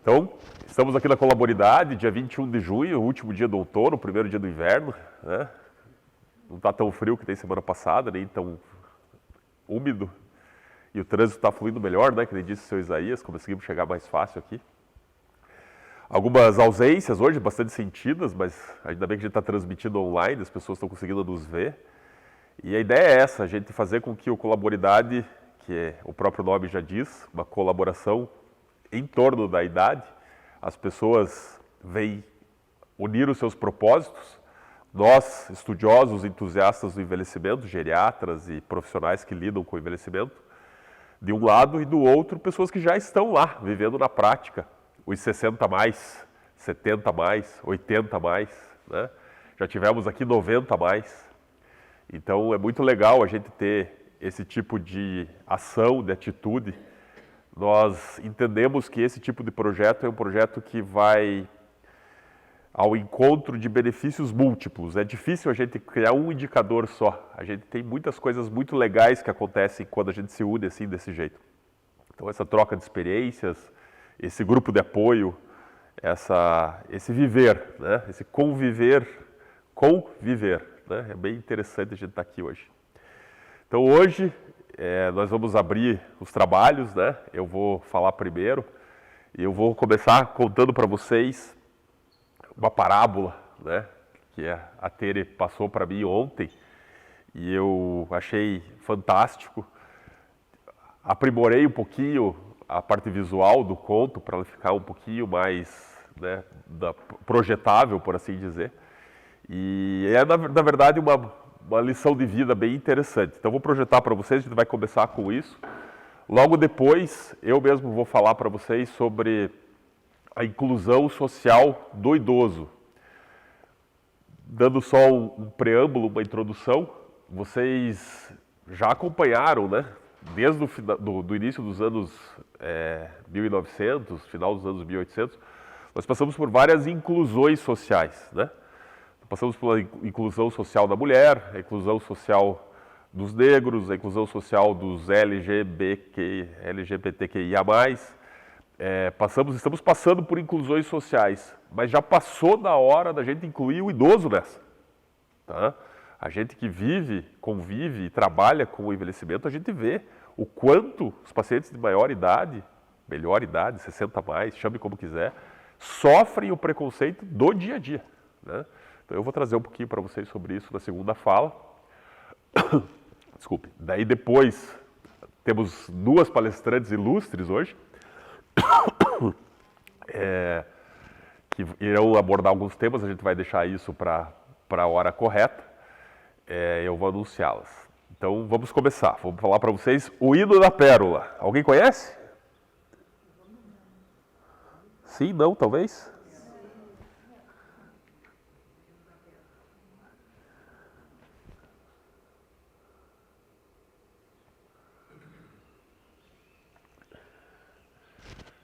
Então, estamos aqui na Colaboridade, dia 21 de junho, o último dia do outono, o primeiro dia do inverno, né? Não está tão frio que tem semana passada, nem tão úmido. E o trânsito está fluindo melhor, né? Que nem disse o seu Isaías, conseguimos chegar mais fácil aqui. Algumas ausências hoje, bastante sentidas, mas ainda bem que a gente está transmitindo online, as pessoas estão conseguindo nos ver. E a ideia é essa, a gente fazer com que o Colaboridade, que o próprio nome já diz, uma colaboração em torno da idade, as pessoas vêm unir os seus propósitos. Nós, estudiosos, entusiastas do envelhecimento, geriatras e profissionais que lidam com o envelhecimento, de um lado, e do outro, pessoas que já estão lá, vivendo na prática, os 60 mais, 70 mais, 80 mais, né? Já tivemos aqui 90 mais. Então é muito legal a gente ter esse tipo de ação, de atitude. Nós entendemos que esse tipo de projeto é um projeto que vai ao encontro de benefícios múltiplos. É difícil a gente criar um indicador só. A gente tem muitas coisas muito legais que acontecem quando a gente se une assim, desse jeito. Então essa troca de experiências, esse grupo de apoio, esse viver, né? Esse conviver, né? É bem interessante a gente estar aqui hoje. Então hoje nós vamos abrir os trabalhos, né? Eu vou falar primeiro e eu vou começar contando para vocês uma parábola, né? Que a Tere passou para mim ontem e eu achei fantástico. Aprimorei um pouquinho a parte visual do conto para ela ficar um pouquinho mais, né, projetável, por assim dizer. E é, na verdade, uma lição de vida bem interessante. Então, vou projetar para vocês, a gente vai começar com isso. Logo depois, eu mesmo vou falar para vocês sobre a inclusão social do idoso. Dando só um preâmbulo, uma introdução, vocês já acompanharam, né? Desde o início dos anos 1900, final dos anos 1800, nós passamos por várias inclusões sociais, né? Passamos pela inclusão social da mulher, a inclusão social dos negros, a inclusão social dos LGBTQIA+. Estamos passando por inclusões sociais, mas já passou da hora da gente incluir o idoso nessa. Tá? A gente que vive, convive e trabalha com o envelhecimento, a gente vê o quanto os pacientes de maior idade, melhor idade, 60 mais, chame como quiser, sofrem o preconceito do dia a dia. Né? Então eu vou trazer um pouquinho para vocês sobre isso na segunda fala. Desculpe. Daí depois temos duas palestrantes ilustres hoje, que irão abordar alguns temas, a gente vai deixar isso para a hora correta. Eu vou anunciá-las. Então vamos começar. Vou falar para vocês o hino da pérola. Alguém conhece? Sim, não, talvez?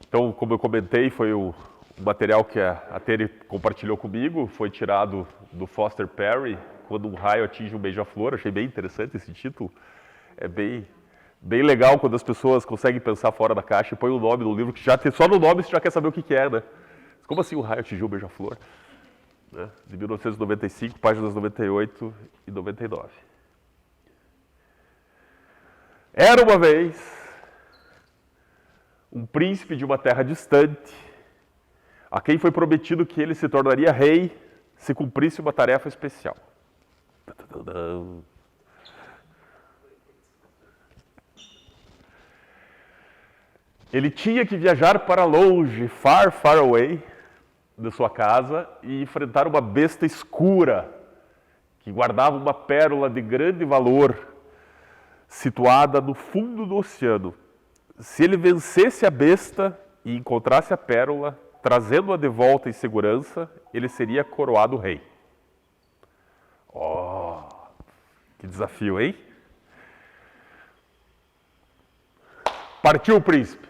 Então, como eu comentei, foi o material que a Tere compartilhou comigo, foi tirado do Foster Perry, Quando um Raio Atinge um Beija-Flor. Achei bem interessante esse título. É bem legal quando as pessoas conseguem pensar fora da caixa e põem o nome no livro, que já tem, só no nome você já quer saber o que é, né? Como assim um raio atingiu um beija-flor? Né? De 1995, páginas 98 e 99. Era uma vez um príncipe de uma terra distante, a quem foi prometido que ele se tornaria rei se cumprisse uma tarefa especial. Ele tinha que viajar para longe, far, far away, da sua casa e enfrentar uma besta escura que guardava uma pérola de grande valor situada no fundo do oceano. Se ele vencesse a besta e encontrasse a pérola, trazendo-a de volta em segurança, ele seria coroado rei. Oh, que desafio, hein? Partiu o príncipe.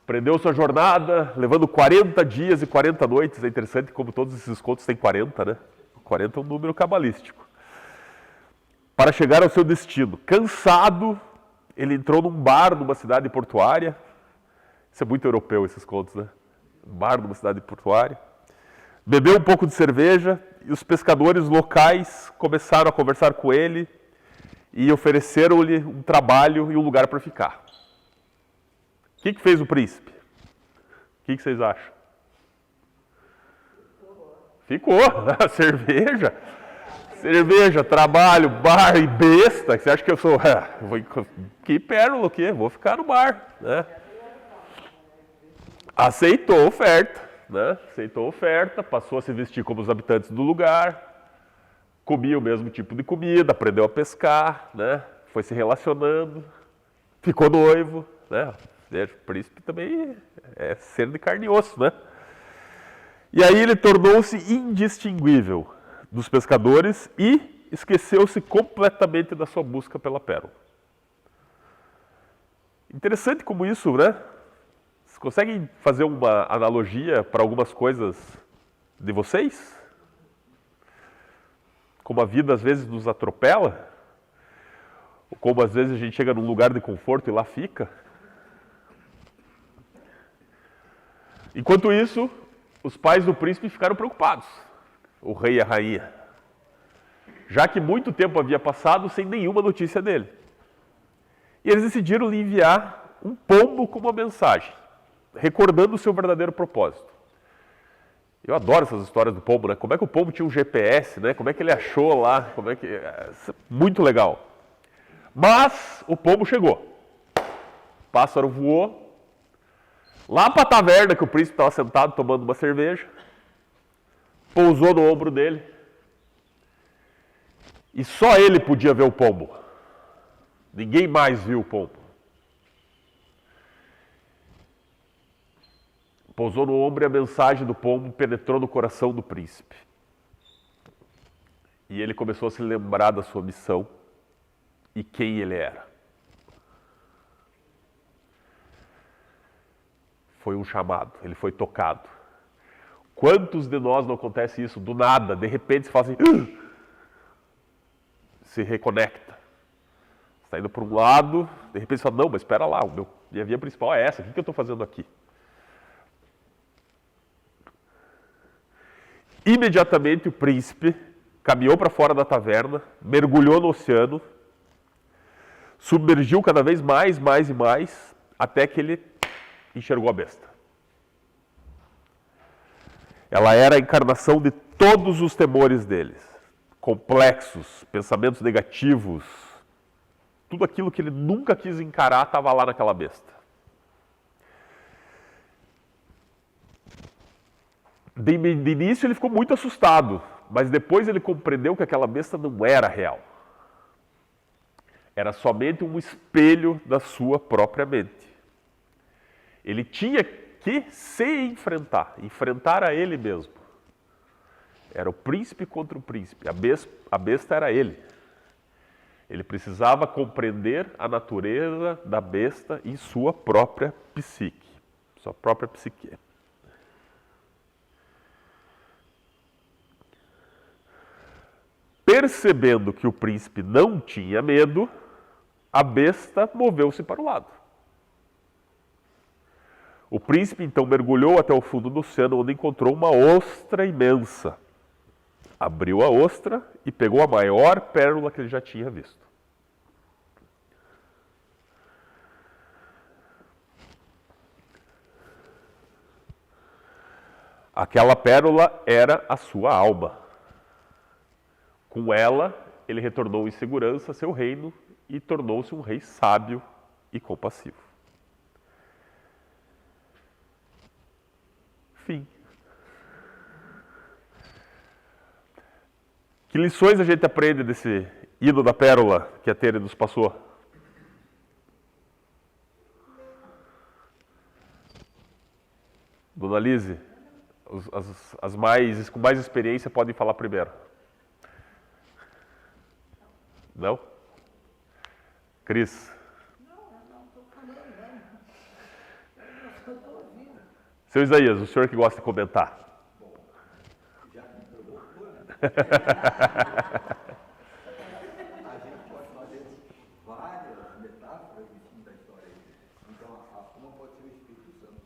Prendeu sua jornada, levando 40 dias e 40 noites. É interessante como todos esses contos têm 40, né? 40 é um número cabalístico. Para chegar ao seu destino. Cansado, ele entrou num bar numa cidade portuária, Isso é muito europeu, esses contos, né? Bar numa cidade portuária. Bebeu um pouco de cerveja e os pescadores locais começaram a conversar com ele e ofereceram-lhe um trabalho e um lugar para ficar. O que fez o príncipe? O que vocês acham? Ficou. Cerveja. Cerveja, trabalho, bar e besta. Você acha que eu sou... Que pérola o quê? Vou ficar no bar. Né? Aceitou a oferta. Né? Aceitou a oferta, passou a se vestir como os habitantes do lugar, comia o mesmo tipo de comida, aprendeu a pescar, né? Foi se relacionando, ficou noivo. Né? O príncipe também é ser de carne e osso. Né? E aí ele tornou-se indistinguível dos pescadores e esqueceu-se completamente da sua busca pela pérola. Interessante como isso, né? Vocês conseguem fazer uma analogia para algumas coisas de vocês? Como a vida às vezes nos atropela? Ou como às vezes a gente chega num lugar de conforto e lá fica? Enquanto isso, os pais do príncipe ficaram preocupados, o rei e a rainha, já que muito tempo havia passado sem nenhuma notícia dele. E eles decidiram lhe enviar um pombo com uma mensagem, recordando o seu verdadeiro propósito. Eu adoro essas histórias do pombo, né? Como é que o pombo tinha um GPS, né? Como é que ele achou lá? Como é que... Muito legal. Mas o pombo chegou. O pássaro voou lá para a taverna que o príncipe estava sentado tomando uma cerveja, pousou no ombro dele e só ele podia ver o pombo. Ninguém mais viu o pombo. Pousou no ombro e a mensagem do pombo penetrou no coração do príncipe. E ele começou a se lembrar da sua missão e quem ele era. Foi um chamado, ele foi tocado. Quantos de nós não acontece isso do nada? De repente se fala assim, se reconecta. Está indo para um lado, de repente você fala, não, mas espera lá, minha via principal é essa, o que eu estou fazendo aqui? Imediatamente o príncipe caminhou para fora da taverna, mergulhou no oceano, submergiu cada vez mais e mais, até que ele enxergou a besta. Ela era a encarnação de todos os temores deles, complexos, pensamentos negativos, tudo aquilo que ele nunca quis encarar estava lá naquela besta. De início ele ficou muito assustado, mas depois ele compreendeu que aquela besta não era real. Era somente um espelho da sua própria mente. Ele tinha que se enfrentar a ele mesmo. Era o príncipe contra o príncipe, a besta era ele. Ele precisava compreender a natureza da besta em sua própria psique, sua própria psique. Percebendo que o príncipe não tinha medo, a besta moveu-se para o lado. O príncipe então mergulhou até o fundo do oceano, onde encontrou uma ostra imensa. Abriu a ostra e pegou a maior pérola que ele já tinha visto. Aquela pérola era a sua alma. Com ela, ele retornou em segurança a seu reino e tornou-se um rei sábio e compassivo. Fim. Que lições a gente aprende desse hino da pérola que a Tere nos passou? Dona Lise, com mais experiência podem falar primeiro. Não? Cris? Não, estou falando, né? Eu estou ouvindo. Seu Isaías, o senhor que gosta de comentar. Bom, já que me provocou, né? A gente pode fazer várias metáforas em cima da história aí. Então, uma pode ser o Espírito Santo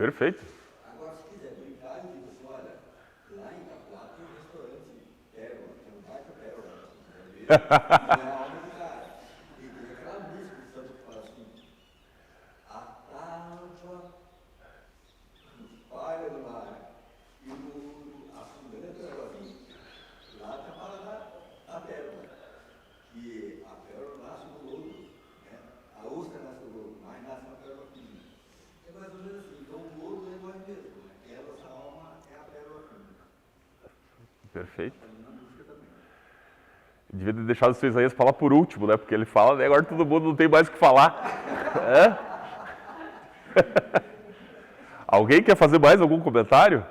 Perfeito. Agora, se quiser brincar, eu digo assim, olha, lá em Itapuá tem um restaurante Pérola, tem um baita Pérola. Não é a alma do cara. E tem aquela música do santo que fala assim, a tábua espalha no mar e o ouro afundando a pérola. Lá está falando a pérola. E a pérola nasce no lodo, né? A ostra nasce no lodo, mas nasce uma pérola fina. É mais ou menos assim. Então o lodo é nós mesmos, né? E a nossa alma é a pérola fina. Perfeito. Está na música também. Devia ter deixado o seu Isaías falar por último, né? Porque ele fala, né? Agora todo mundo não tem mais o que falar. Hã? Alguém quer fazer mais algum comentário?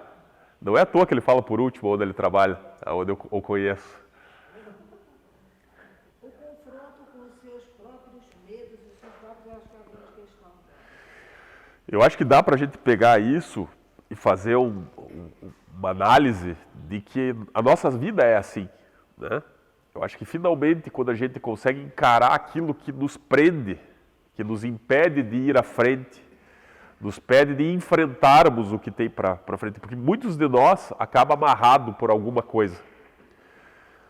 Não é à toa que ele fala por último, onde ele trabalha, onde eu o conheço. O confronto com os seus próprios medos e os seus próprios, acho que é a grande questão. Eu acho que dá para a gente pegar isso e fazer uma análise de que a nossa vida é assim, né? Eu acho que finalmente quando a gente consegue encarar aquilo que nos prende, que nos impede de ir à frente, nos impede de enfrentarmos o que tem para frente, porque muitos de nós acabam amarrados por alguma coisa.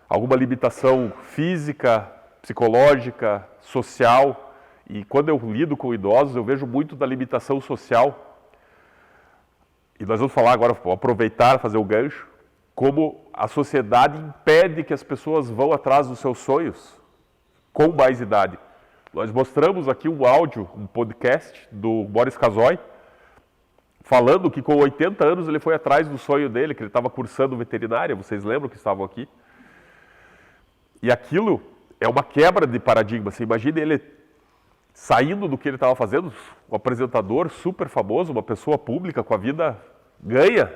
Alguma limitação física, psicológica, social. E quando eu lido com idosos, eu vejo muito da limitação social. E nós vamos falar agora, vou aproveitar, fazer o gancho, como a sociedade impede que as pessoas vão atrás dos seus sonhos com mais idade. Nós mostramos aqui um áudio, um podcast do Boris Casoy, falando que com 80 anos ele foi atrás do sonho dele, que ele estava cursando veterinária, vocês lembram que estavam aqui? E aquilo é uma quebra de paradigma. Você imagina ele saindo do que ele estava fazendo, um apresentador super famoso, uma pessoa pública com a vida ganha,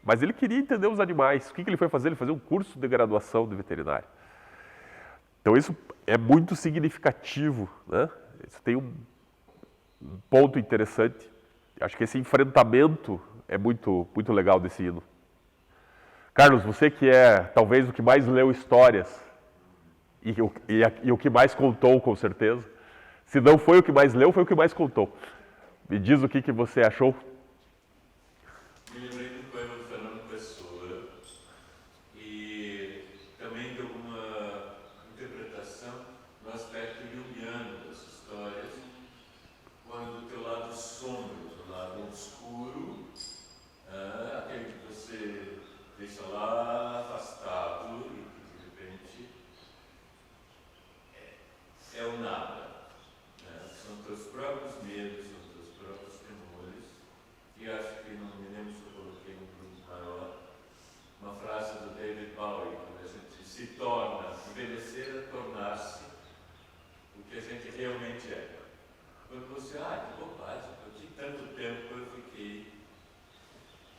mas ele queria entender os animais. O que ele foi fazer? Ele fazia um curso de graduação de veterinária. Então isso é muito significativo, né? Isso tem um ponto interessante. Acho que esse enfrentamento é muito legal desse hino. Carlos, você que é talvez o que mais leu histórias e o que mais contou, com certeza. Se não foi o que mais leu, foi o que mais contou. Me diz o que você achou. Me lembrei do poema do Fernando Pessoa e também de alguma interpretação no aspecto junguiano das histórias, quando o teu lado sombrio, o teu lado obscuro, aquele que você deixa lá afastado e que de repente é o nada. São teus próprios medos, são teus próprios temores. E acho que, não me lembro se eu coloquei no grupo maior, uma frase do David Bowie, quando a gente se torna, envelhecer é tornar-se o que a gente realmente é. Quando você, que bobagem, eu tinha tanto tempo, eu fiquei.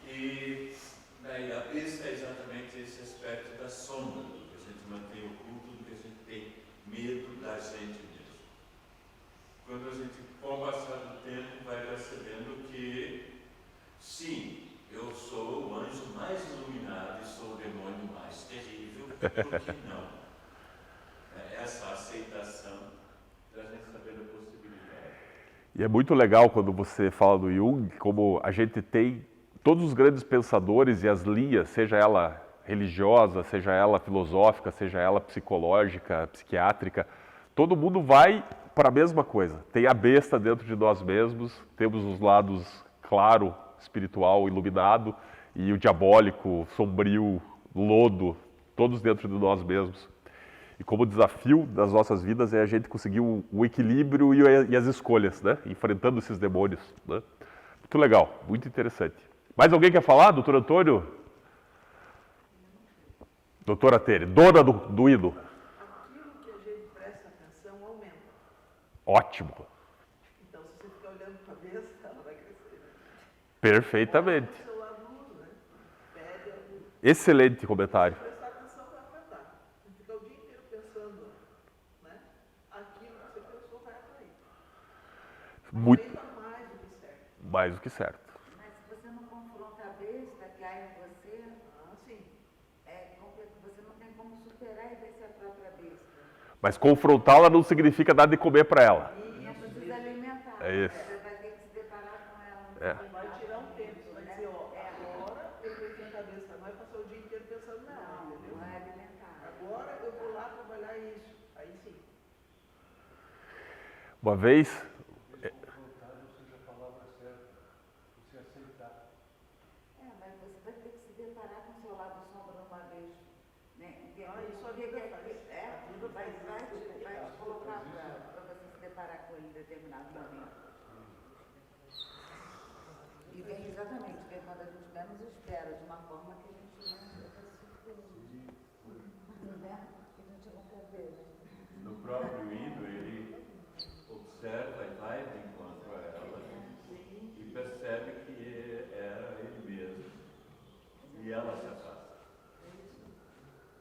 E daí a besta é exatamente esse aspecto da sombra, do que a gente mantém oculto, do que a gente tem medo da gente mesmo. Quando a gente, com o passar do tempo, vai percebendo que, sim, eu sou o anjo mais iluminado e sou o demônio mais terrível, por que não? Essa aceitação da gente saber da possibilidade. E é muito legal quando você fala do Jung, como a gente tem todos os grandes pensadores e as linhas, seja ela religiosa, seja ela filosófica, seja ela psicológica, psiquiátrica, todo mundo vai para a mesma coisa. Tem a besta dentro de nós mesmos, temos os lados claro, espiritual, iluminado, e o diabólico, sombrio, lodo, todos dentro de nós mesmos. E como o desafio das nossas vidas é a gente conseguir o equilíbrio e as escolhas, né? Enfrentando esses demônios, né? Muito legal, muito interessante. Mais alguém quer falar, doutor Antônio? Doutora Tere, dona do hino. Aquilo que a gente presta atenção aumenta. Ótimo. Então, se você ficar olhando para a cabeça, ela vai crescer. Né? Perfeitamente. O seu aluno, né? Pede ajuda. Excelente comentário. Prestar atenção vai aumentar. Não ficar o dia inteiro pensando, né? Aquilo que você pensou vai atrair. Muito Ainda mais do que certo. mais do que certo. Mas se você não confronta a besta que há em você, Sim. você não tem como superar e vencer a própria besta. Mas confrontá-la não significa dar de comer para ela. E é preciso alimentar. É isso. Você vai ter que se deparar com ela. É. Vai tirar um Uma vez, Mas você vai ter que se deparar com o seu lado sombra uma vez, né? Isso a vida faz. Vai te colocar para você se deparar com ele em determinado momento. E vem exatamente, vem quando a gente menos espera, de uma forma que a gente não fica surpreso. Né? Que a gente não quer ver, né? No próprio hino, ele observa e vai de encontro a ela e percebe que era ele mesmo. E ela se afasta.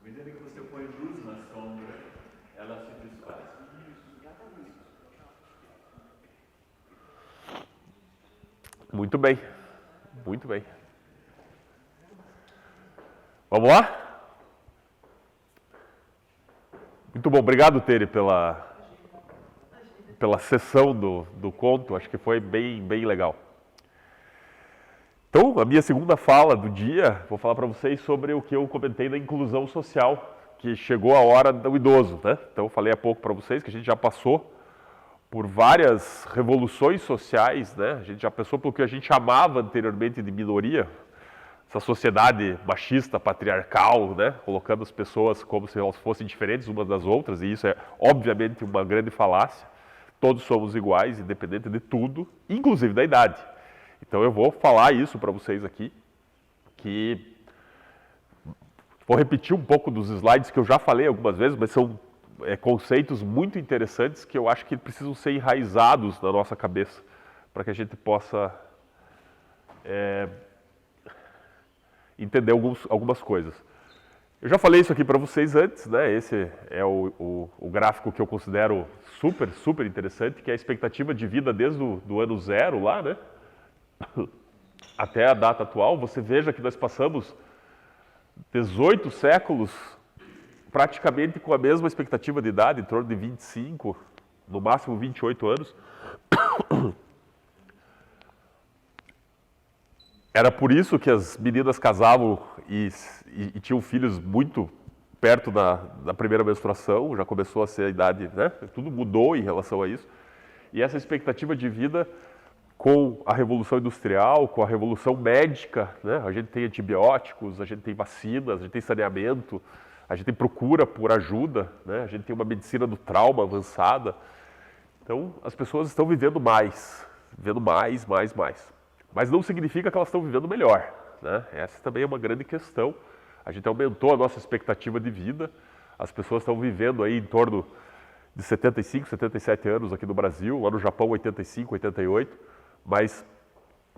À medida que você põe luz na sombra, ela se desfaz. Exatamente. muito bem, muito bem. Vamos lá? Muito bom, obrigado, Tere, pela sessão do conto, acho que foi bem legal. Então, a minha segunda fala do dia, vou falar para vocês sobre o que eu comentei da inclusão social, que chegou a hora do idoso, né? Então, eu falei há pouco para vocês que a gente já passou por várias revoluções sociais, né? A gente já passou pelo que a gente chamava anteriormente de minoria, essa sociedade machista, patriarcal, né? Colocando as pessoas como se elas fossem diferentes umas das outras, e isso é obviamente uma grande falácia. Todos somos iguais, independente de tudo, inclusive da idade. Então eu vou falar isso para vocês aqui, que vou repetir um pouco dos slides que eu já falei algumas vezes, mas são conceitos muito interessantes que eu acho que precisam ser enraizados na nossa cabeça para que a gente possa entender algumas coisas. Eu já falei isso aqui para vocês antes, né? Esse é o gráfico que eu considero super interessante, que é a expectativa de vida desde o ano zero lá, né? Até a data atual. Você veja que nós passamos 18 séculos praticamente com a mesma expectativa de idade, em torno de 25, no máximo 28 anos. Era por isso que as meninas casavam e tinham filhos muito perto da primeira menstruação, já começou a ser a idade, né? Tudo mudou em relação a isso. E essa expectativa de vida, com a Revolução Industrial, com a Revolução Médica, né? A gente tem antibióticos, a gente tem vacinas, a gente tem saneamento, a gente tem procura por ajuda, né? A gente tem uma medicina do trauma avançada. Então, as pessoas estão vivendo mais. Mas não significa que elas estão vivendo melhor, né? Essa também é uma grande questão. A gente aumentou a nossa expectativa de vida. As pessoas estão vivendo aí em torno de 75, 77 anos aqui no Brasil, lá no Japão 85, 88. Mas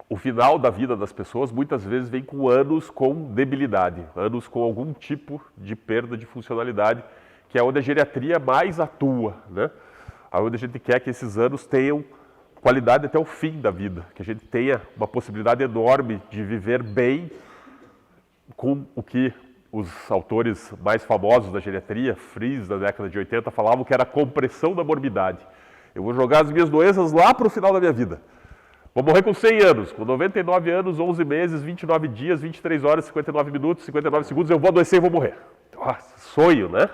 o final da vida das pessoas muitas vezes vem com anos com debilidade, anos com algum tipo de perda de funcionalidade, que é onde a geriatria mais atua, né? Onde a gente quer que esses anos tenham qualidade até o fim da vida, que a gente tenha uma possibilidade enorme de viver bem com o que os autores mais famosos da geriatria, Fries, da década de 80, falavam que era a compressão da morbidade. Eu vou jogar as minhas doenças lá para o final da minha vida. Vou morrer com 100 anos, com 99 anos, 11 meses, 29 dias, 23 horas, 59 minutos, 59 segundos, eu vou adoecer e vou morrer. Sonho, né?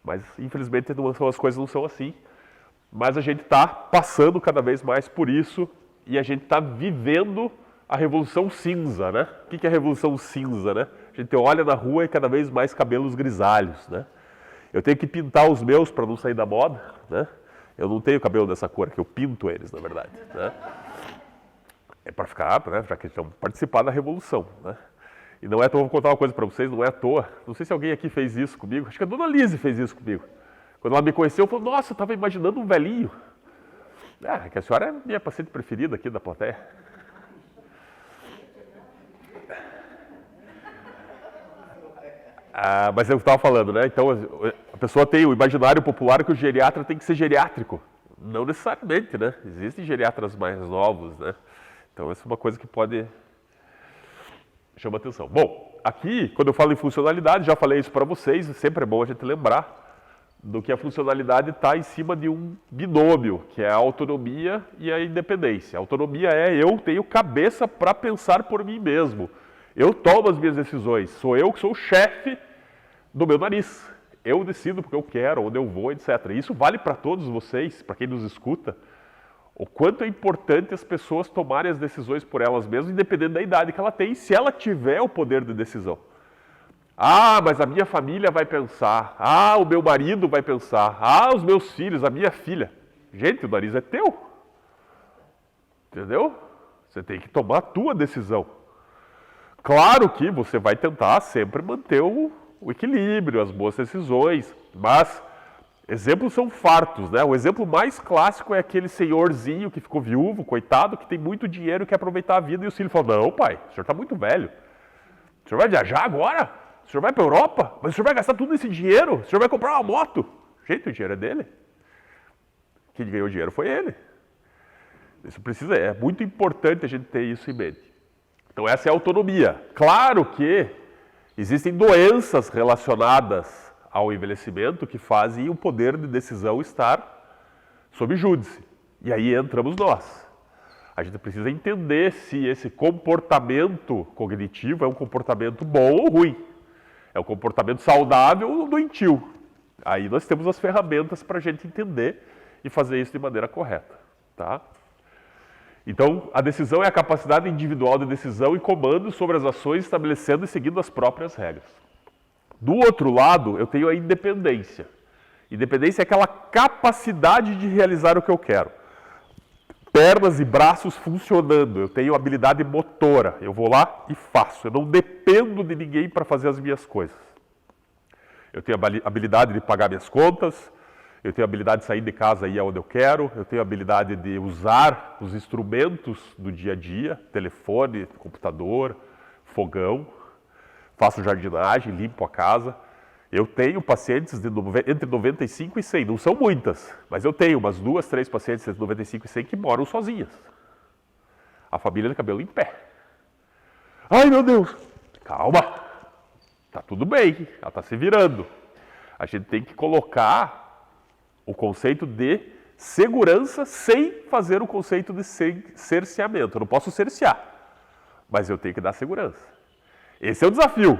Mas, infelizmente, as coisas não são assim. Mas a gente está passando cada vez mais por isso e a gente está vivendo a Revolução Cinza, né? O que é a Revolução Cinza, né? A gente olha na rua e cada vez mais cabelos grisalhos, né? Eu tenho que pintar os meus para não sair da moda, né? Eu não tenho cabelo dessa cor, que eu pinto eles, na verdade, né? É para ficar, né? Já que eles vão participar da Revolução, né? E não é à toa, vou contar uma coisa para vocês, não é à toa. Não sei se alguém aqui fez isso comigo, acho que a Dona Lise fez isso comigo. Quando ela me conheceu, eu falei, nossa, eu estava imaginando um velhinho. Que a senhora é minha paciente preferida aqui da plateia. Mas eu estava falando, né? Então, a pessoa tem o imaginário popular que o geriatra tem que ser geriátrico. Não necessariamente, né? Existem geriatras mais novos, né? Então, essa é uma coisa que pode chamar atenção. Bom, aqui, quando eu falo em funcionalidade, já falei isso para vocês, sempre é bom a gente lembrar do que a funcionalidade está em cima de um binômio, que é a autonomia e a independência. A autonomia é eu tenho cabeça para pensar por mim mesmo. Eu tomo as minhas decisões, sou eu que sou o chefe do meu nariz. Eu decido porque eu quero, onde eu vou, etc. Isso vale para todos vocês, para quem nos escuta, o quanto é importante as pessoas tomarem as decisões por elas mesmas, independente da idade que ela tem, se ela tiver o poder de decisão. Ah, mas a minha família vai pensar. Ah, o meu marido vai pensar. Ah, os meus filhos, a minha filha. Gente, o nariz é teu. Entendeu? Você tem que tomar a tua decisão. Claro que você vai tentar sempre manter o equilíbrio, as boas decisões, mas exemplos são fartos, né? O exemplo mais clássico é aquele senhorzinho que ficou viúvo, coitado, que tem muito dinheiro e quer aproveitar a vida, e o filho fala, não, pai, o senhor está muito velho. O senhor vai viajar agora? O senhor vai para a Europa? Mas o senhor vai gastar tudo esse dinheiro? O senhor vai comprar uma moto? Gente, o dinheiro é dele. Quem ganhou o dinheiro foi ele. Isso precisa, é muito importante a gente ter isso em mente. Então essa é a autonomia. Claro que existem doenças relacionadas ao envelhecimento que fazem o poder de decisão estar sob júdice. E aí entramos nós. A gente precisa entender se esse comportamento cognitivo é um comportamento bom ou ruim. É um comportamento saudável ou doentio. Aí nós temos as ferramentas para a gente entender e fazer isso de maneira correta. Tá? Então, a decisão é a capacidade individual de decisão e comando sobre as ações, estabelecendo e seguindo as próprias regras. Do outro lado, eu tenho a independência. Independência é aquela capacidade de realizar o que eu quero. Pernas e braços funcionando, eu tenho habilidade motora, eu vou lá e faço. Eu não dependo de ninguém para fazer as minhas coisas. Eu tenho a habilidade de pagar minhas contas, eu tenho a habilidade de sair de casa e ir aonde eu quero, eu tenho a habilidade de usar os instrumentos do dia a dia, telefone, computador, fogão, faço jardinagem, limpo a casa. Eu tenho pacientes entre 95 e 100, não são muitas, mas eu tenho umas 2, 3 pacientes entre 95 e 100 que moram sozinhas. A família de cabelo em pé. Ai, meu Deus! Calma! Tá tudo bem, ela está se virando. A gente tem que colocar o conceito de segurança sem fazer o conceito de cerceamento. Eu não posso cercear, mas eu tenho que dar segurança. Esse é o desafio,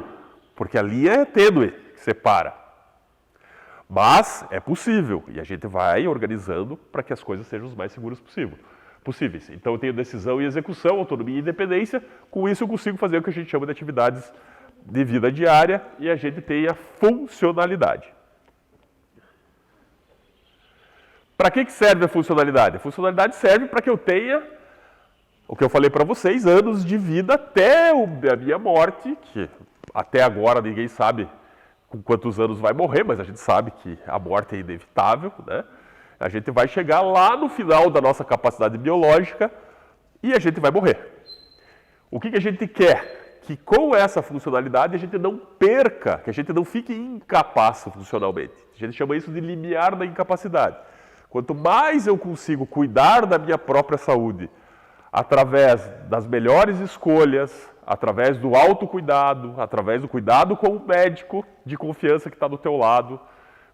porque a linha é tênue que separa. Mas é possível e a gente vai organizando para que as coisas sejam os mais seguras possíveis. Então eu tenho decisão e execução, autonomia e independência. Com isso eu consigo fazer o que a gente chama de atividades de vida diária e a gente tem a funcionalidade. Para que serve a funcionalidade? A funcionalidade serve para que eu tenha, o que eu falei para vocês, anos de vida até a minha morte, que até agora ninguém sabe com quantos anos vai morrer, mas a gente sabe que a morte é inevitável, né? A gente vai chegar lá no final da nossa capacidade biológica e a gente vai morrer. O que a gente quer? Que com essa funcionalidade a gente não perca, que a gente não fique incapaz funcionalmente. A gente chama isso de limiar da incapacidade. Quanto mais eu consigo cuidar da minha própria saúde, através das melhores escolhas, através do autocuidado, através do cuidado com o médico de confiança que está do teu lado,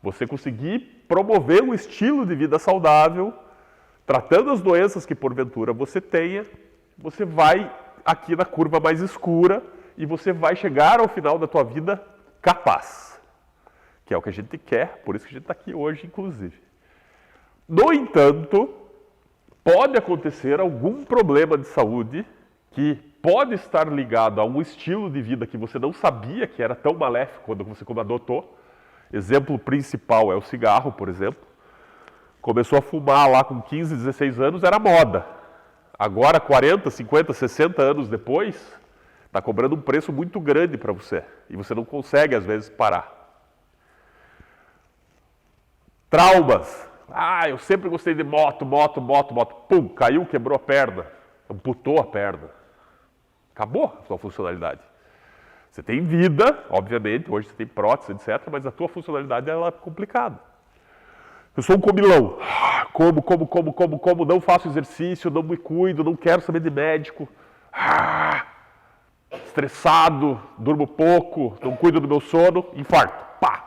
você conseguir promover um estilo de vida saudável, tratando as doenças que porventura você tenha, você vai aqui na curva mais escura e você vai chegar ao final da tua vida capaz, que é o que a gente quer, por isso que a gente está aqui hoje, inclusive. No entanto, pode acontecer algum problema de saúde que pode estar ligado a um estilo de vida que você não sabia que era tão maléfico quando você adotou. Exemplo principal é o cigarro, por exemplo. Começou a fumar lá com 15, 16 anos, era moda. Agora, 40, 50, 60 anos depois, está cobrando um preço muito grande para você. E você não consegue, às vezes, parar. Traumas. Ah, eu sempre gostei de moto. Pum, caiu, quebrou a perna. Amputou a perna. Acabou a sua funcionalidade. Você tem vida, obviamente, hoje você tem prótese, etc., mas a tua funcionalidade ela é complicada. Eu sou um comilão. Como, não faço exercício, não me cuido, não quero saber de médico. Estressado, durmo pouco, não cuido do meu sono, infarto. Pá!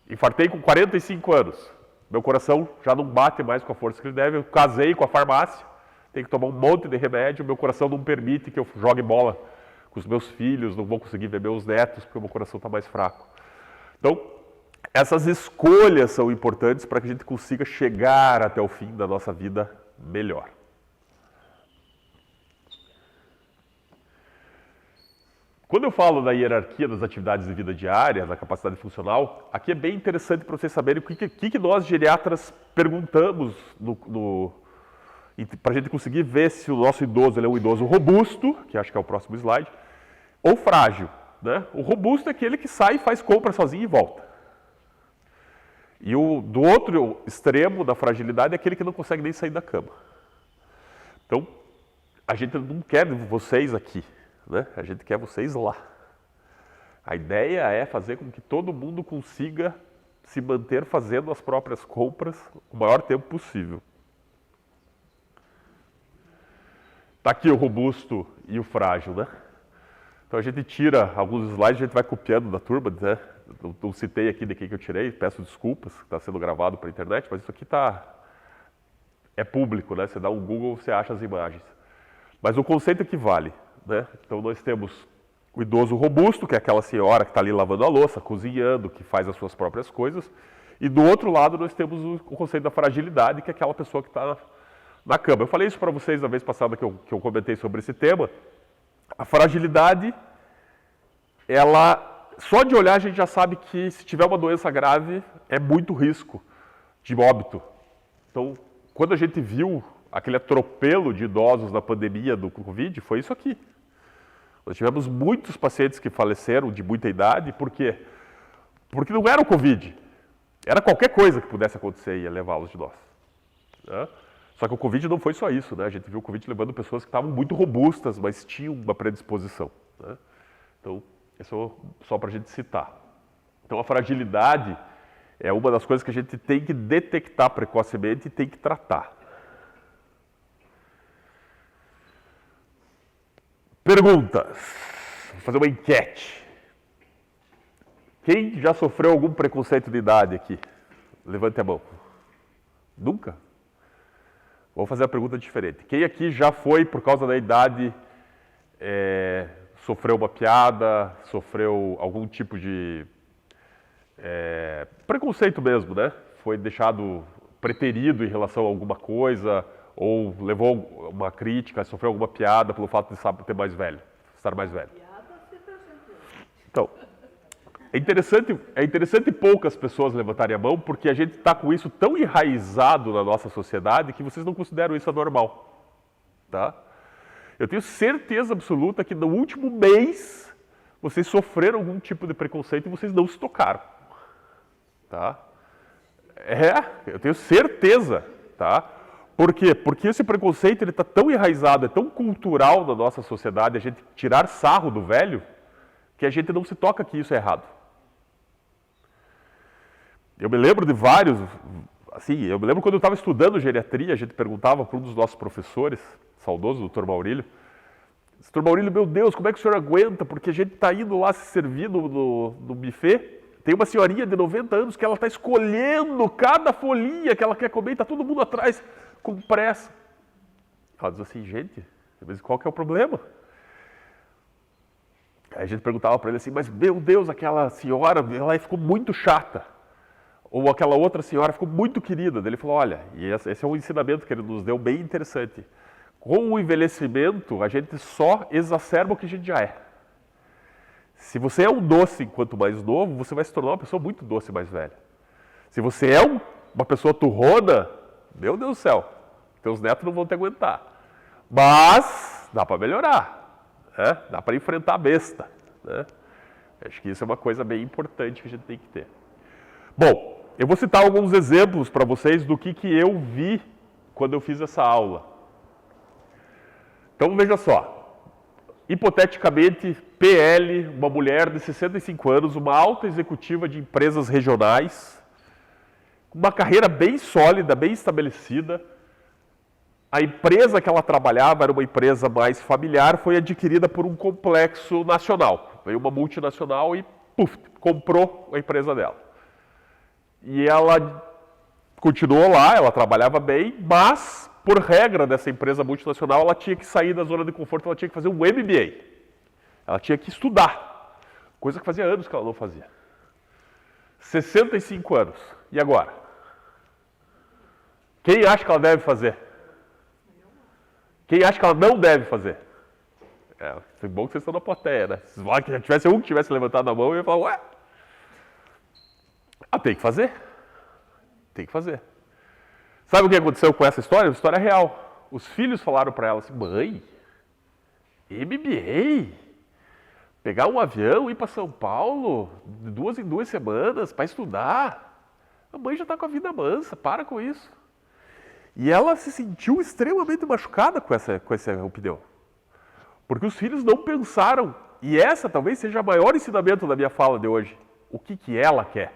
Infartei com 45 anos. Meu coração já não bate mais com a força que ele deve. Eu casei com a farmácia, tenho que tomar um monte de remédio. Meu coração não permite que eu jogue bola com os meus filhos, não vou conseguir ver meus netos porque o meu coração está mais fraco. Então, Essas escolhas são importantes para que a gente consiga chegar até o fim da nossa vida melhor. Quando eu falo da hierarquia das atividades de vida diária, da capacidade funcional, aqui é bem interessante para vocês saberem o que nós geriatras perguntamos para a gente conseguir ver se o nosso idoso ele é um idoso robusto, que acho que é o próximo slide, ou frágil. Né? O robusto é aquele que sai, faz compra sozinho e volta. E do outro extremo da fragilidade é aquele que não consegue nem sair da cama. Então, a gente não quer vocês aqui. Né? A gente quer vocês lá. A ideia é fazer com que todo mundo consiga se manter fazendo as próprias compras o maior tempo possível. Está aqui o robusto e o frágil, né? Então a gente tira alguns slides, a gente vai copiando da turma, né? Não citei aqui de quem que eu tirei, peço desculpas, está sendo gravado para a internet, mas isso aqui é público, né? Você dá um Google, você acha as imagens. Mas o conceito equivale. Né? Então nós temos o idoso robusto, que é aquela senhora que está ali lavando a louça, cozinhando, que faz as suas próprias coisas. E do outro lado nós temos o conceito da fragilidade, que é aquela pessoa que está na cama. Eu falei isso para vocês na vez passada que eu comentei sobre esse tema. A fragilidade, ela, só de olhar a gente já sabe que se tiver uma doença grave é muito risco de óbito. Então, quando a gente viu aquele atropelo de idosos na pandemia do Covid, foi isso aqui. Nós tivemos muitos pacientes que faleceram de muita idade, por quê? Porque não era o Covid. Era qualquer coisa que pudesse acontecer e ia levá-los de nós. Né? Só que o Covid não foi só isso, né? A gente viu o Covid levando pessoas que estavam muito robustas, mas tinham uma predisposição. Né? Então, isso é só para a gente citar. Então, a fragilidade é uma das coisas que a gente tem que detectar precocemente e tem que tratar. Perguntas. Vou fazer uma enquete. Quem já sofreu algum preconceito de idade aqui? Levante a mão. Nunca? Vou fazer a pergunta diferente. Quem aqui já foi, por causa da idade, sofreu uma piada, sofreu algum tipo de preconceito mesmo, né? Foi deixado preterido em relação a alguma coisa, ou levou uma crítica, sofreu alguma piada pelo fato de estar mais velho. Então, é interessante poucas pessoas levantarem a mão, porque a gente está com isso tão enraizado na nossa sociedade que vocês não consideram isso anormal. Tá? Eu tenho certeza absoluta que no último mês vocês sofreram algum tipo de preconceito e vocês não se tocaram. Tá? Eu tenho certeza. Tá? Por quê? Porque esse preconceito está tão enraizado, é tão cultural na nossa sociedade, a gente tirar sarro do velho, que a gente não se toca que isso é errado. Eu me lembro de vários, assim, eu me lembro quando eu estava estudando geriatria, a gente perguntava para um dos nossos professores, saudoso, Dr. Maurílio, Dr. Maurílio, meu Deus, como é que o senhor aguenta? Porque a gente está indo lá se servir no buffet, tem uma senhorinha de 90 anos que ela está escolhendo cada folhinha que ela quer comer e está todo mundo atrás com pressa. Ela diz assim, gente, mas qual que é o problema? Aí a gente perguntava para ele assim, mas meu Deus, aquela senhora, ela ficou muito chata. Ou aquela outra senhora ficou muito querida. Ele falou, olha, e esse é um ensinamento que ele nos deu bem interessante. Com o envelhecimento, a gente só exacerba o que a gente já é. Se você é um doce enquanto mais novo, você vai se tornar uma pessoa muito doce mais velha. Se você é uma pessoa turrona, meu Deus do céu, teus netos não vão te aguentar. Mas dá para melhorar, né? Dá para enfrentar a besta. Né? Acho que isso é uma coisa bem importante que a gente tem que ter. Bom, eu vou citar alguns exemplos para vocês do que eu vi quando eu fiz essa aula. Então veja só. Hipoteticamente, PL, uma mulher de 65 anos, uma alta executiva de empresas regionais, uma carreira bem sólida, bem estabelecida. A empresa que ela trabalhava era uma empresa mais familiar, foi adquirida por um complexo nacional. Veio uma multinacional e comprou a empresa dela. E ela continuou lá, ela trabalhava bem, mas, por regra dessa empresa multinacional, ela tinha que sair da zona de conforto, ela tinha que fazer um MBA. Ela tinha que estudar, coisa que fazia anos que ela não fazia. 65 anos. E agora? Quem acha que ela deve fazer? Quem acha que ela não deve fazer? É bom que vocês estão na plateia, né? Se já tivesse um que tivesse levantado a mão, eu ia falar, ué. Tem que fazer. Tem que fazer. Sabe o que aconteceu com essa história? Uma história real. Os filhos falaram para ela assim, mãe, MBA? Pegar um avião e ir para São Paulo de 2 em 2 semanas para estudar? A mãe já está com a vida mansa, para com isso. E ela se sentiu extremamente machucada com essa opinião. Porque os filhos não pensaram, e essa talvez seja o maior ensinamento da minha fala de hoje, o que ela quer.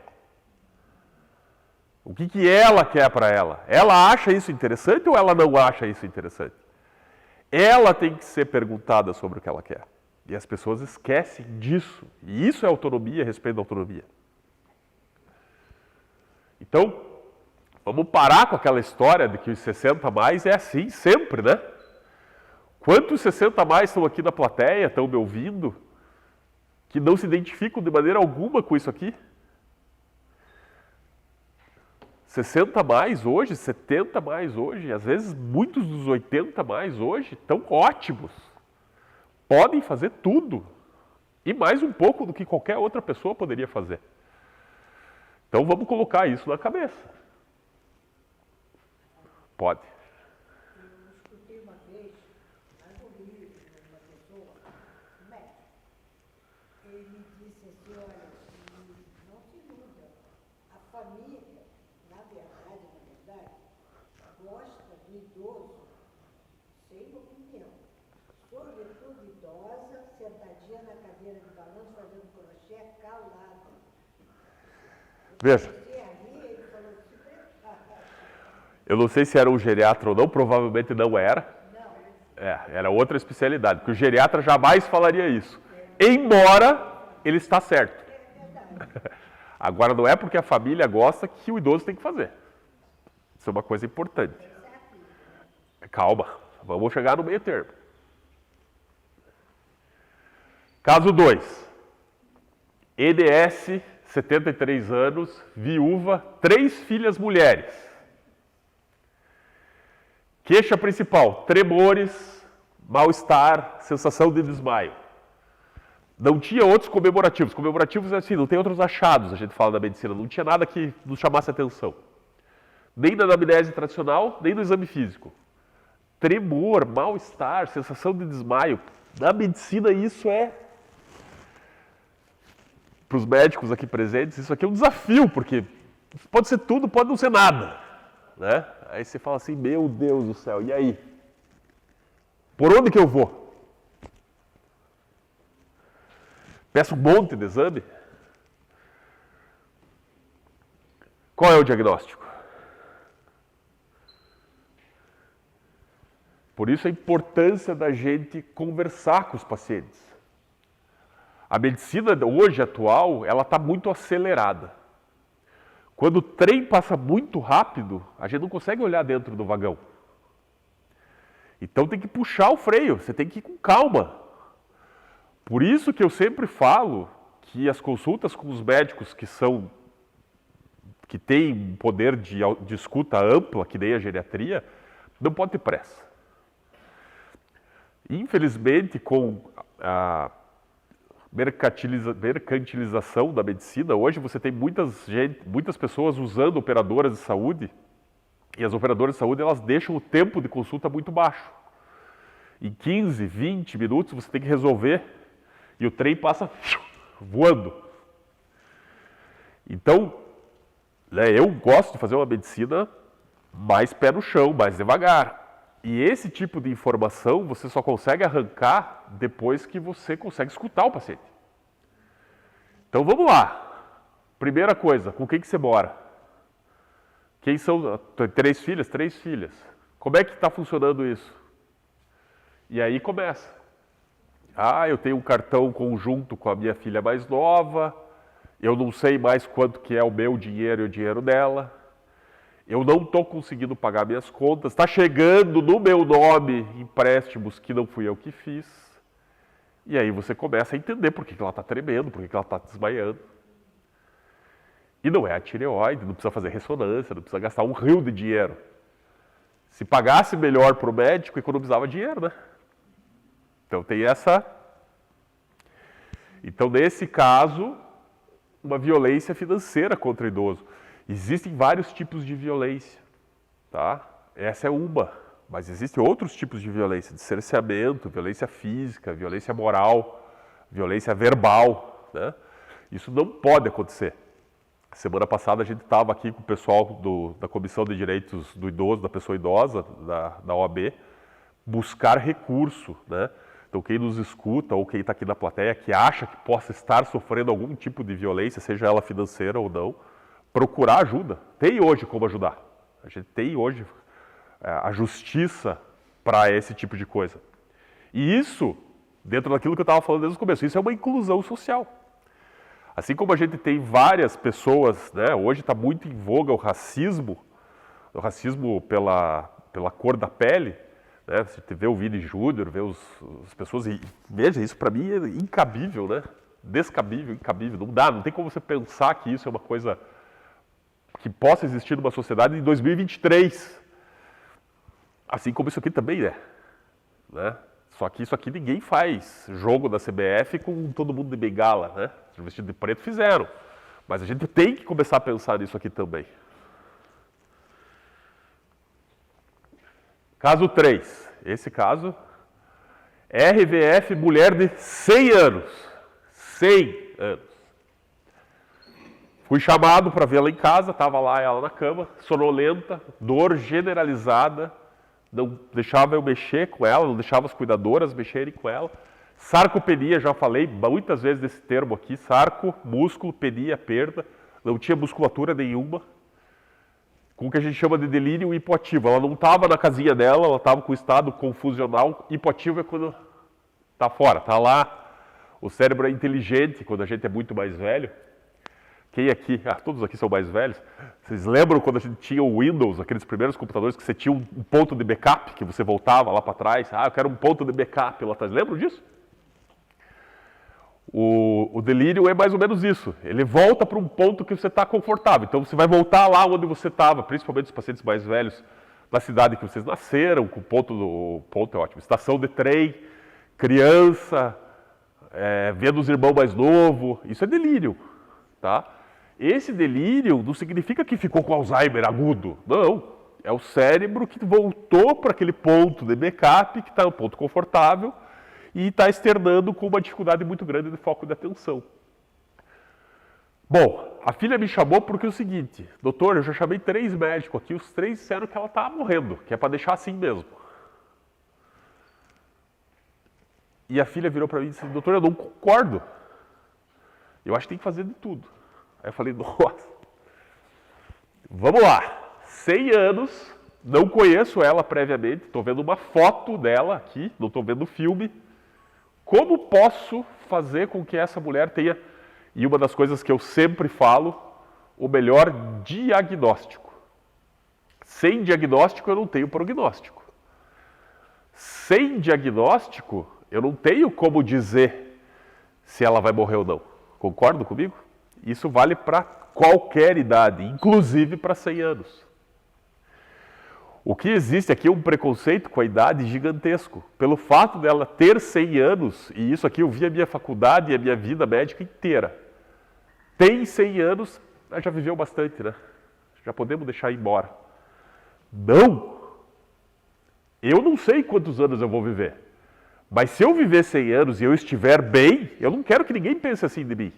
O que ela quer para ela? Ela acha isso interessante ou ela não acha isso interessante? Ela tem que ser perguntada sobre o que ela quer. E as pessoas esquecem disso. E isso é autonomia, respeito à autonomia. Então, vamos parar com aquela história de que os 60 a mais é assim sempre, né? Quantos 60 a mais estão aqui na plateia, estão me ouvindo, que não se identificam de maneira alguma com isso aqui? 60 a mais hoje, 70 a mais hoje, às vezes muitos dos 80 a mais hoje estão ótimos. Podem fazer tudo. E mais um pouco do que qualquer outra pessoa poderia fazer. Então vamos colocar isso na cabeça. Pode. Eu escutei uma vez, lá no Rio, uma pessoa, um médico. Ele me disse assim, olha, não se iluda. A família, na verdade, gosta do idoso sem opinião. Sobretudo idosa, sentadinha na cadeira de balanço, fazendo crochê, calada. Veja. Eu não sei se era um geriatra ou não, provavelmente não era. Era outra especialidade, porque o geriatra jamais falaria isso. Embora ele está certo. Agora, não é porque a família gosta que o idoso tem que fazer. Isso é uma coisa importante. Calma, vamos chegar no meio termo. Caso 2. EDS, 73 anos, viúva, 3 filhas mulheres. Queixa principal, tremores, mal-estar, sensação de desmaio. Não tinha outros comemorativos. Comemorativos é assim, não tem outros achados, a gente fala da medicina. Não tinha nada que nos chamasse atenção. Nem na anamnese tradicional, nem no exame físico. Tremor, mal-estar, sensação de desmaio. Na medicina isso é... Para os médicos aqui presentes, isso aqui é um desafio, porque pode ser tudo, pode não ser nada. Né? Aí você fala assim, meu Deus do céu, e aí? Por onde que eu vou? Peço um monte de exame? Qual é o diagnóstico? Por isso a importância da gente conversar com os pacientes. A medicina hoje, atual, ela está muito acelerada. Quando o trem passa muito rápido, a gente não consegue olhar dentro do vagão. Então tem que puxar o freio, você tem que ir com calma. Por isso que eu sempre falo que as consultas com os médicos que têm um poder de escuta ampla, que nem a geriatria, não pode ter pressa. Infelizmente, com a mercantilização da medicina, hoje você tem muitas pessoas usando operadoras de saúde, e as operadoras de saúde elas deixam o tempo de consulta muito baixo. Em 15, 20 minutos você tem que resolver e o trem passa voando. Então, eu gosto de fazer uma medicina mais pé no chão, mais devagar. E esse tipo de informação você só consegue arrancar depois que você consegue escutar o paciente. Então vamos lá. Primeira coisa, com quem que você mora? Quem são? 3 filhas? 3 filhas. Como é que está funcionando isso? E aí começa. Eu tenho um cartão conjunto com a minha filha mais nova, eu não sei mais quanto que é o meu dinheiro e o dinheiro dela. Eu não estou conseguindo pagar minhas contas, está chegando no meu nome empréstimos que não fui eu que fiz. E aí você começa a entender por que ela está tremendo, por que ela está desmaiando. E não é a tireoide, não precisa fazer ressonância, não precisa gastar um rio de dinheiro. Se pagasse melhor para o médico, economizava dinheiro, né? Então tem essa... Então, nesse caso, uma violência financeira contra o idoso. Existem vários tipos de violência, tá? Essa é uma, mas existem outros tipos de violência, de cerceamento, violência física, violência moral, violência verbal, né? Isso não pode acontecer. Semana passada a gente estava aqui com o pessoal da Comissão de Direitos do Idoso, da Pessoa Idosa, da OAB, buscar recurso, né? Então, quem nos escuta ou quem está aqui na plateia que acha que possa estar sofrendo algum tipo de violência, seja ela financeira ou não, procurar ajuda. Tem hoje como ajudar. A gente tem hoje a justiça para esse tipo de coisa. E isso, dentro daquilo que eu estava falando desde o começo, isso é uma inclusão social. Assim como a gente tem várias pessoas, né, hoje está muito em voga o racismo pela cor da pele, né? Você vê o Vini Júnior, vê as pessoas, e veja, isso para mim é incabível, né? Descabível, incabível, não tem como você pensar que isso é uma coisa que possa existir numa sociedade em 2023. Assim como isso aqui também é, né? Só que isso aqui ninguém faz jogo da CBF com todo mundo de bengala, né? Vestido de preto fizeram, mas a gente tem que começar a pensar nisso aqui também. Caso 3, esse caso, RVF, mulher de 100 anos. 100 anos. Fui chamado para vê-la em casa, estava lá ela na cama, sonolenta, dor generalizada, não deixava eu mexer com ela, não deixava as cuidadoras mexerem com ela. Sarcopenia, já falei muitas vezes desse termo aqui, sarco, músculo, penia, perda, não tinha musculatura nenhuma. Com o que a gente chama de delírio hipoativo. Ela não estava na casinha dela, ela estava com estado confusional. Hipoativo é quando está fora, está lá. O cérebro é inteligente quando a gente é muito mais velho. Quem aqui, todos aqui são mais velhos. Vocês lembram quando a gente tinha o Windows, aqueles primeiros computadores que você tinha um ponto de backup, que você voltava lá para trás? Eu quero um ponto de backup lá atrás. Lembram disso? O delírio é mais ou menos isso. Ele volta para um ponto que você está confortável. Então você vai voltar lá onde você estava, principalmente os pacientes mais velhos da cidade que vocês nasceram, com ponto é ótimo, estação de trem, criança, vendo os irmãos mais novos. Isso é delírio, tá? Esse delírio não significa que ficou com Alzheimer agudo. Não. É o cérebro que voltou para aquele ponto de backup, que está um ponto confortável, e está externando com uma dificuldade muito grande de foco de atenção. Bom, a filha me chamou porque é o seguinte: doutor, eu já chamei 3 médicos aqui, os 3 disseram que ela está morrendo, que é para deixar assim mesmo. E a filha virou para mim e disse: doutor, eu não concordo. Eu acho que tem que fazer de tudo. Aí eu falei: nossa, vamos lá. 100 anos, não conheço ela previamente, estou vendo uma foto dela aqui, não estou vendo o filme. Como posso fazer com que essa mulher tenha, e uma das coisas que eu sempre falo, o melhor diagnóstico? Sem diagnóstico eu não tenho prognóstico. Sem diagnóstico eu não tenho como dizer se ela vai morrer ou não. Concorda comigo? Isso vale para qualquer idade, inclusive para 100 anos. O que existe aqui é um preconceito com a idade gigantesco. Pelo fato dela ter 100 anos, e isso aqui eu vi a minha faculdade e a minha vida médica inteira. Tem 100 anos, já viveu bastante, né? Já podemos deixar ir embora. Não! Eu não sei quantos anos eu vou viver. Mas se eu viver 100 anos e eu estiver bem, eu não quero que ninguém pense assim de mim.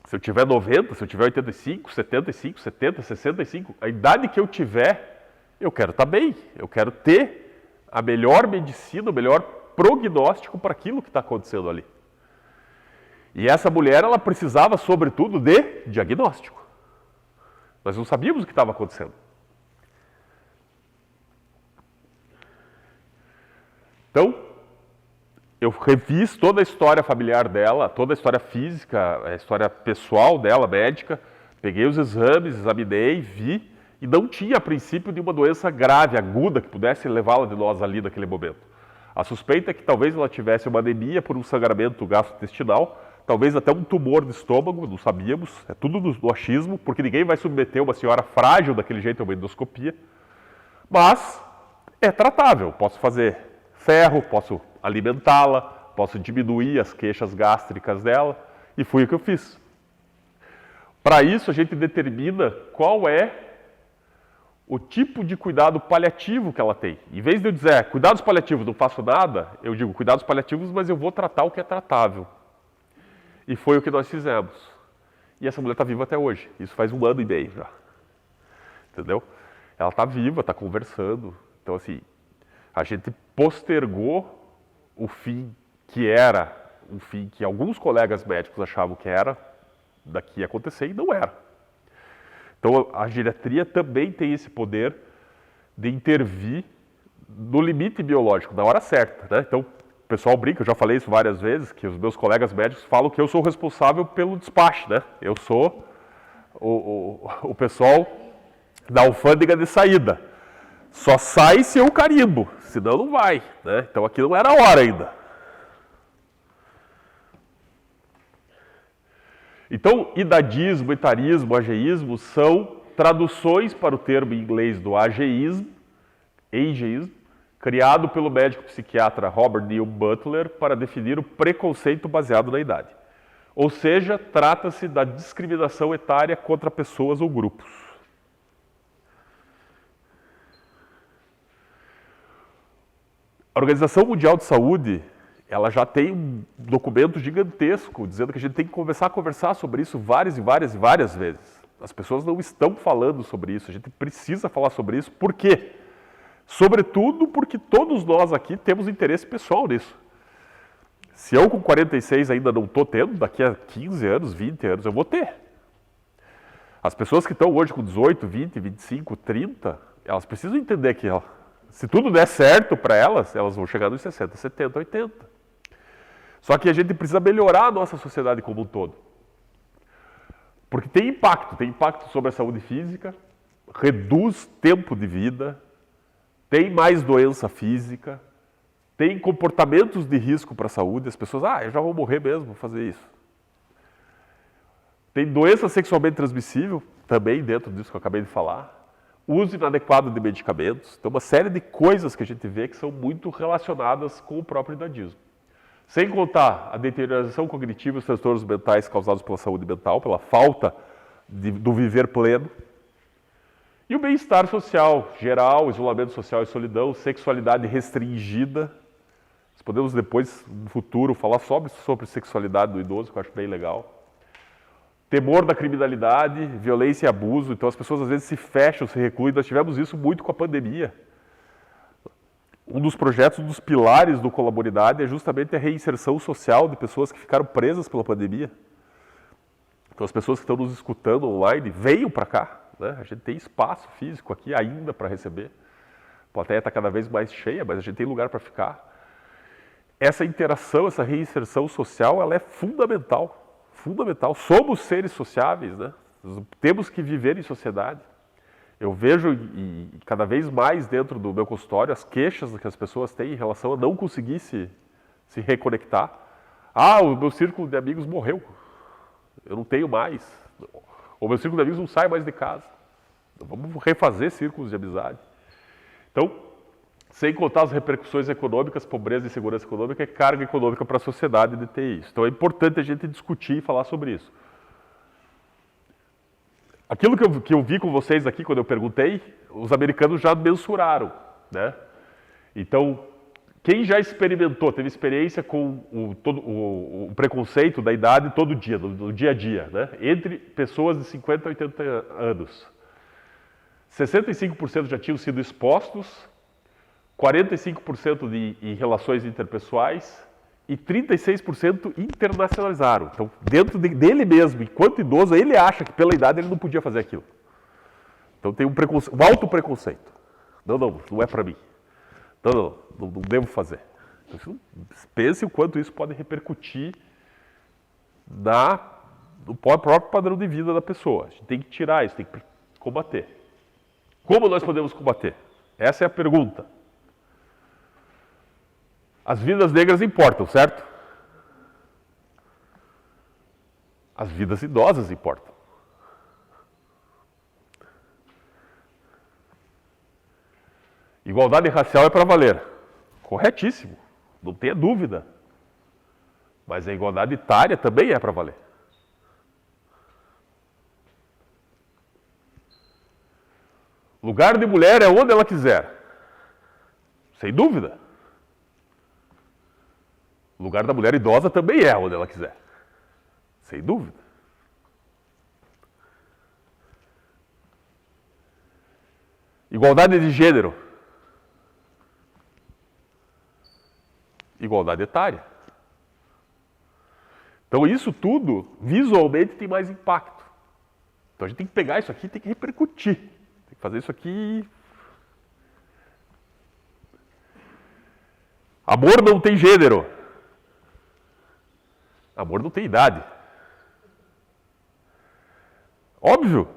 Se eu tiver 90, se eu tiver 85, 75, 70, 65, a idade que eu tiver, eu quero estar bem. Eu quero ter a melhor medicina, o melhor prognóstico para aquilo que está acontecendo ali. E essa mulher, ela precisava, sobretudo, de diagnóstico. Nós não sabíamos o que estava acontecendo. Então, eu refiz toda a história familiar dela, toda a história física, a história pessoal dela, médica. Peguei os exames, examinei, vi, e não tinha, a princípio, nenhuma doença grave, aguda, que pudesse levá-la de nós ali naquele momento. A suspeita é que talvez ela tivesse uma anemia por um sangramento gastrointestinal, talvez até um tumor no estômago, não sabíamos, é tudo no achismo, porque ninguém vai submeter uma senhora frágil daquele jeito a uma endoscopia, mas é tratável, posso fazer ferro, posso alimentá-la, posso diminuir as queixas gástricas dela, e foi o que eu fiz. Para isso, a gente determina qual é o tipo de cuidado paliativo que ela tem. Em vez de eu dizer, cuidados paliativos, não faço nada, eu digo, cuidados paliativos, mas eu vou tratar o que é tratável. E foi o que nós fizemos. E essa mulher está viva até hoje. Isso faz 1 ano e meio já. Entendeu? Ela está viva, está conversando. Então, assim, a gente postergou o fim que era, um fim que alguns colegas médicos achavam que era, daqui a acontecer, e não era. Então, a geriatria também tem esse poder de intervir no limite biológico, na hora certa, né? Então, o pessoal brinca, eu já falei isso várias vezes, que os meus colegas médicos falam que eu sou o responsável pelo despacho, né? Eu sou o pessoal da alfândega de saída. Só sai se eu carimbo, senão não vai, né? Então, aqui não era a hora ainda. Então, idadismo, etarismo, ageísmo são traduções para o termo em inglês do ageísmo, criado pelo médico psiquiatra Robert Neil Butler para definir o preconceito baseado na idade. Ou seja, trata-se da discriminação etária contra pessoas ou grupos. A Organização Mundial de Saúde, ela já tem um documento gigantesco dizendo que a gente tem que começar a conversar sobre isso várias vezes. As pessoas não estão falando sobre isso, a gente precisa falar sobre isso. Por quê? Sobretudo porque todos nós aqui temos interesse pessoal nisso. Se eu com 46 ainda não estou tendo, daqui a 15 anos, 20 anos eu vou ter. As pessoas que estão hoje com 18, 20, 25, 30, elas precisam entender que se tudo der certo para elas, elas vão chegar nos 60, 70, 80. Só que a gente precisa melhorar a nossa sociedade como um todo. Porque tem impacto sobre a saúde física, reduz tempo de vida, tem mais doença física, tem comportamentos de risco para a saúde, as pessoas, eu já vou morrer mesmo, vou fazer isso. Tem doença sexualmente transmissível, também dentro disso que eu acabei de falar, uso inadequado de medicamentos, tem uma série de coisas que a gente vê que são muito relacionadas com o próprio idadismo. Sem contar a deterioração cognitiva e os transtornos mentais causados pela saúde mental, pela falta do viver pleno. E o bem-estar social geral, isolamento social e solidão, sexualidade restringida. Nós podemos depois, no futuro, falar sobre sexualidade do idoso, que eu acho bem legal. Temor da criminalidade, violência e abuso. Então as pessoas às vezes se fecham, se recluem. Nós tivemos isso muito com a pandemia. Um dos projetos, um dos pilares do Colaboridade é justamente a reinserção social de pessoas que ficaram presas pela pandemia. Então as pessoas que estão nos escutando online, venham para cá. Né? A gente tem espaço físico aqui ainda para receber. A plateia está cada vez mais cheia, mas a gente tem lugar para ficar. Essa interação, essa reinserção social, ela é fundamental. Fundamental. Somos seres sociáveis, né? Temos que viver em sociedade. Eu vejo, e cada vez mais dentro do meu consultório, as queixas que as pessoas têm em relação a não conseguir se reconectar. O meu círculo de amigos morreu. Eu não tenho mais. O meu círculo de amigos não sai mais de casa. Vamos refazer círculos de amizade. Então, sem contar as repercussões econômicas, pobreza e insegurança econômica e carga econômica para a sociedade de ter isso. Então é importante a gente discutir e falar sobre isso. Aquilo que eu vi com vocês aqui, quando eu perguntei, os americanos já mensuraram, né? Então, quem já experimentou, teve experiência com o preconceito da idade todo dia, no dia a dia, né? Entre pessoas de 50 a 80 anos. 65% já tinham sido expostos, 45% em relações interpessoais, e 36% internacionalizaram. Então, dentro dele mesmo, enquanto idoso, ele acha que pela idade ele não podia fazer aquilo. Então tem um alto preconceito. Não é para mim. Não devo fazer. Então, pense o quanto isso pode repercutir no próprio padrão de vida da pessoa. A gente tem que tirar isso, tem que combater. Como nós podemos combater? Essa é a pergunta. As vidas negras importam, certo? As vidas idosas importam. Igualdade racial é para valer. Corretíssimo, não tenha dúvida. Mas a igualdade etária também é para valer. Lugar de mulher é onde ela quiser. Sem dúvida. Lugar da mulher idosa também é onde ela quiser. Sem dúvida. Igualdade de gênero. Igualdade etária. Então isso tudo, visualmente, tem mais impacto. Então a gente tem que pegar isso aqui e tem que repercutir. Tem que fazer isso aqui. Amor não tem gênero. Amor não tem idade. Óbvio.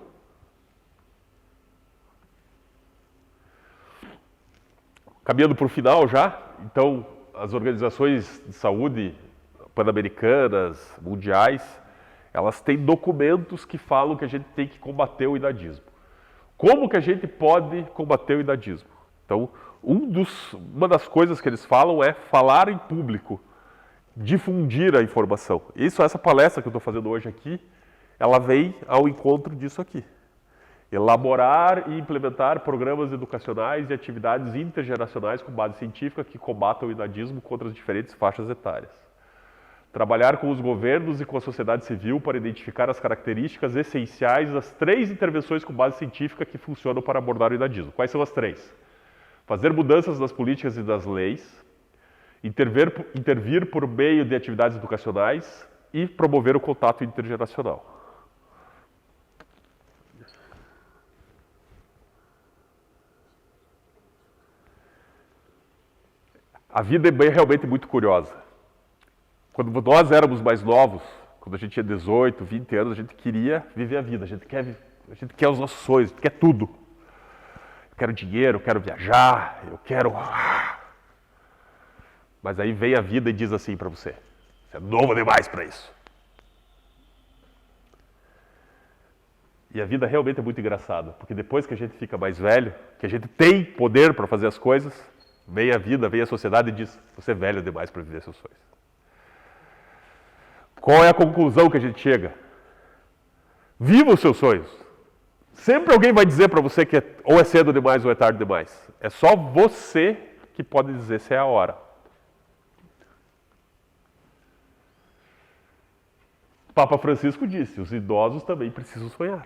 Caminhando para o final já, então as organizações de saúde pan-americanas, mundiais, elas têm documentos que falam que a gente tem que combater o idadismo. Como que a gente pode combater o idadismo? Então, uma das coisas que eles falam é falar em público, difundir a informação. Essa palestra que eu estou fazendo hoje aqui, ela vem ao encontro disso aqui. Elaborar e implementar programas educacionais e atividades intergeracionais com base científica que combatam o idadismo contra as diferentes faixas etárias. Trabalhar com os governos e com a sociedade civil para identificar as características essenciais das 3 intervenções com base científica que funcionam para abordar o idadismo. Quais são as 3? Fazer mudanças nas políticas e das leis, intervir por meio de atividades educacionais e promover o contato intergeracional. A vida é realmente muito curiosa. Quando nós éramos mais novos, quando a gente tinha 18, 20 anos, a gente queria viver a vida, a gente quer os nossos sonhos, a gente quer tudo. Eu quero dinheiro, eu quero viajar, eu quero... Mas aí vem a vida e diz assim para você, você é novo demais para isso. E a vida realmente é muito engraçada, porque depois que a gente fica mais velho, que a gente tem poder para fazer as coisas, vem a vida, vem a sociedade e diz, você é velho demais para viver seus sonhos. Qual é a conclusão que a gente chega? Viva os seus sonhos. Sempre alguém vai dizer para você que ou é cedo demais ou é tarde demais. É só você que pode dizer se é a hora. Papa Francisco disse, os idosos também precisam sonhar.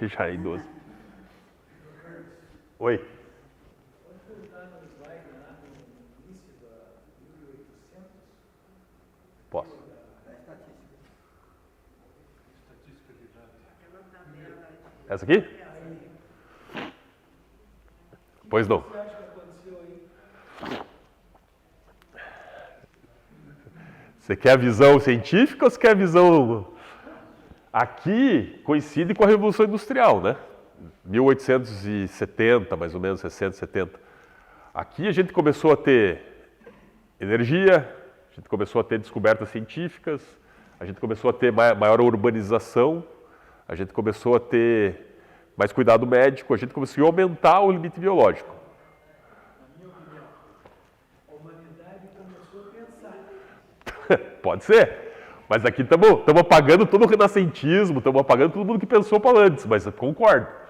Já é idoso. Oi. Posso. Essa aqui? Pois não. Você quer a visão científica ou você quer a visão... Aqui coincide com a Revolução Industrial, né? 1870, mais ou menos, 60, 70. Aqui a gente começou a ter energia, a gente começou a ter descobertas científicas, a gente começou a ter maior urbanização, a gente começou a ter mais cuidado médico, a gente começou a aumentar o limite biológico. Na minha opinião, a humanidade começou a pensar. Pode ser. Mas aqui estamos apagando todo o renascentismo, estamos apagando todo mundo que pensou para antes, mas eu concordo. Pensar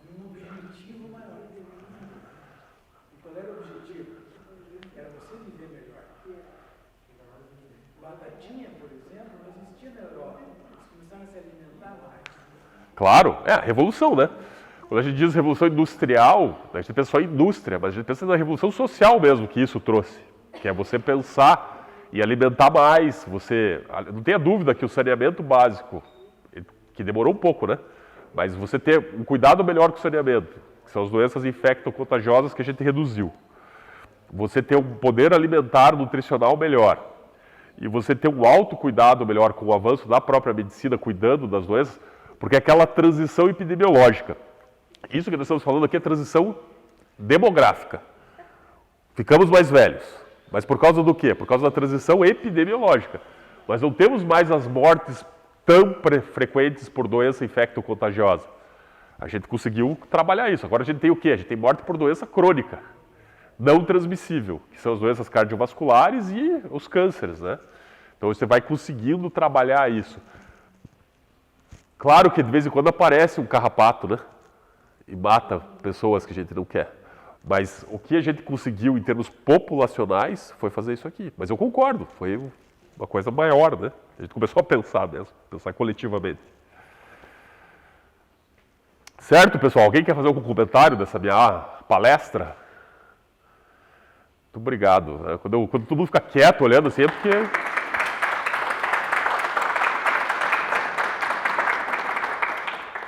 em um objetivo maior. E qual era o objetivo? Era você viver melhor. Batatinha, por exemplo, não existia na Europa. Eles começaram a se alimentar mais. Claro, é a revolução, né? Quando a gente diz revolução industrial, a gente pensa só em indústria, mas a gente pensa na revolução social mesmo que isso trouxe. Que é você pensar e alimentar mais. Você, não tenha dúvida que o saneamento básico, que demorou um pouco, né? Mas você ter um cuidado melhor com o saneamento, que são as doenças infecto-contagiosas que a gente reduziu. Você ter um poder alimentar nutricional melhor. E você ter um autocuidado melhor com o avanço da própria medicina, cuidando das doenças, porque é aquela transição epidemiológica. Isso que nós estamos falando aqui é transição demográfica. Ficamos mais velhos. Mas por causa do quê? Por causa da transição epidemiológica. Nós não temos mais as mortes tão frequentes por doença infecto-contagiosa. A gente conseguiu trabalhar isso. Agora a gente tem o quê? A gente tem morte por doença crônica, não transmissível, que são as doenças cardiovasculares e os cânceres, né? Então você vai conseguindo trabalhar isso. Claro que de vez em quando aparece um carrapato, né? E mata pessoas que a gente não quer. Mas o que a gente conseguiu em termos populacionais foi fazer isso aqui. Mas eu concordo, foi uma coisa maior, né? A gente começou a pensar mesmo, pensar coletivamente. Certo, pessoal? Alguém quer fazer algum comentário dessa minha palestra? Muito obrigado. Quando todo mundo fica quieto olhando assim é porque